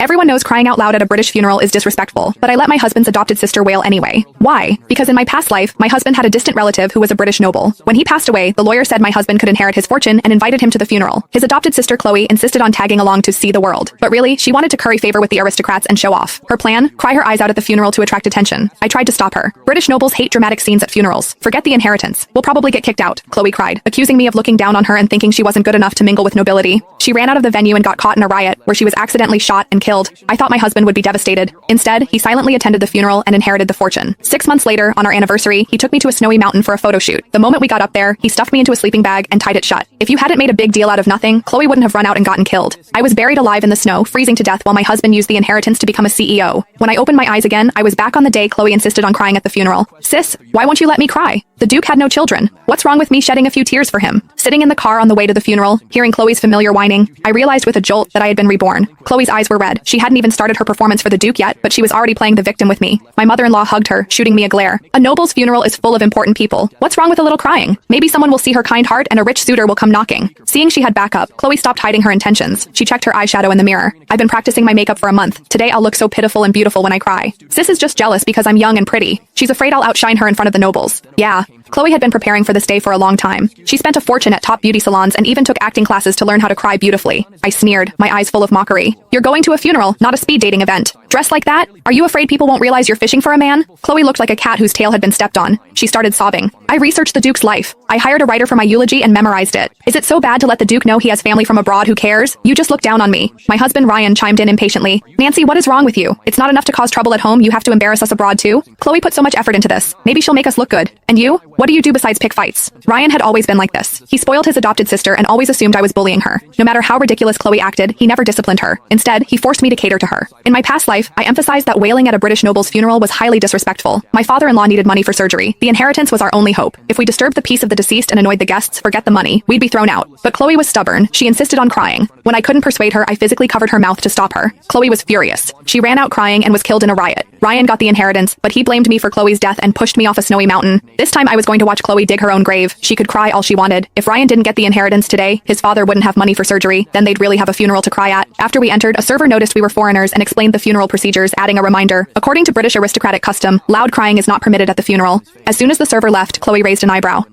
Everyone knows crying out loud at a British funeral is disrespectful, but I let my husband's adopted sister wail anyway. Why? Because in my past life, my husband had a distant relative who was a British noble. When he passed away, the lawyer said my husband could inherit his fortune and invited him to the funeral. His adopted sister Chloe insisted on tagging along to see the world. But really, she wanted to curry favor with the aristocrats and show off. Her plan? Cry her eyes out at the funeral to attract attention. I tried to stop her. British nobles hate dramatic scenes at funerals. Forget the inheritance. We'll probably get kicked out, Chloe cried, accusing me of looking down on her and thinking she wasn't good enough to mingle with nobility. She ran out of the venue and got caught in a riot, where she was accidentally shot and killed. I thought my husband would be devastated. Instead, he silently attended the funeral and inherited the fortune. 6 months later, on our anniversary, he took me to a snowy mountain for a photo shoot. The moment we got up there, he stuffed me into a sleeping bag and tied it shut. If you hadn't made a big deal out of nothing, Chloe wouldn't have run out and gotten killed. I was buried alive in the snow, freezing to death while my husband used the inheritance to become a CEO. When I opened my eyes again, I was back on the day Chloe insisted on crying at the funeral. Sis, why won't you let me cry? The Duke had no children. What's wrong with me shedding a few tears for him? Sitting in the car on the way to the funeral, hearing Chloe's familiar whining, I realized with a jolt that I had been reborn. Chloe's eyes were red. She hadn't even started her performance for the Duke yet, but she was already playing the victim with me. My mother-in-law hugged her, shooting me a glare. A noble's funeral is full of important people. What's wrong with a little crying? Maybe someone will see her kind heart and a rich suitor will come knocking. Seeing she had backup, Chloe stopped hiding her intentions. She checked her eyeshadow in the mirror. I've been practicing my makeup for a month. Today I'll look so pitiful and beautiful when I cry. Sis is just jealous because I'm young and pretty. She's afraid I'll outshine her in front of the nobles. Yeah. Chloe had been preparing for this day for a long time. She spent a fortune at top beauty salons and even took acting classes to learn how to cry beautifully. I sneered, my eyes full of mockery. You're going to a funeral, not a speed dating event. Dressed like that? Are you afraid people won't realize you're fishing for a man? Chloe looked like a cat whose tail had been stepped on. She started sobbing. I researched the Duke's life. I hired a writer for my eulogy and memorized it. Is it so bad to let the Duke know he has family from abroad who cares? You just look down on me. My husband Ryan chimed in impatiently. Nancy, what is wrong with you? It's not enough to cause trouble at home, you have to embarrass us abroad too? Chloe put so much effort into this. Maybe she'll make us look good. And you? What do you do besides pick fights? Ryan had always been like this. He spoiled his adopted sister and always assumed I was bullying her. No matter how ridiculous Chloe acted, he never disciplined her. Instead, he forced me to cater to her. In my past life, I emphasized that wailing at a British noble's funeral was highly disrespectful. My father-in-law needed money for surgery. The inheritance was our only hope. If we disturbed the peace of the deceased and annoyed the guests, forget the money. We'd be thrown out. But Chloe was stubborn. She insisted on crying. When I couldn't persuade her, I physically covered her mouth to stop her. Chloe was furious. She ran out crying and was killed in a riot. Ryan got the inheritance, but he blamed me for Chloe's death and pushed me off a snowy mountain. This time I was going to watch Chloe dig her own grave. She could cry all she wanted. If Ryan didn't get the inheritance today, his father wouldn't have money for surgery. Then they'd really have a funeral to cry at. After we entered, a server noticed we were foreigners and explained the funeral procedures, adding a reminder. According to British aristocratic custom, loud crying is not permitted at the funeral. As soon as the server left, Chloe raised an eyebrow.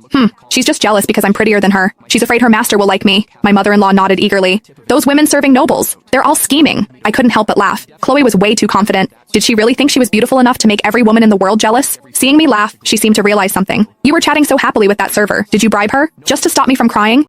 She's just jealous because I'm prettier than her. She's afraid her master will like me. My mother-in-law nodded eagerly. Those women serving nobles. They're all scheming. I couldn't help but laugh. Chloe was way too confident. Did she really think she was beautiful enough to make every woman in the world jealous? Seeing me laugh, she seemed to realize something. You were chatting so happily with that server. Did you bribe her? Just to stop me from crying?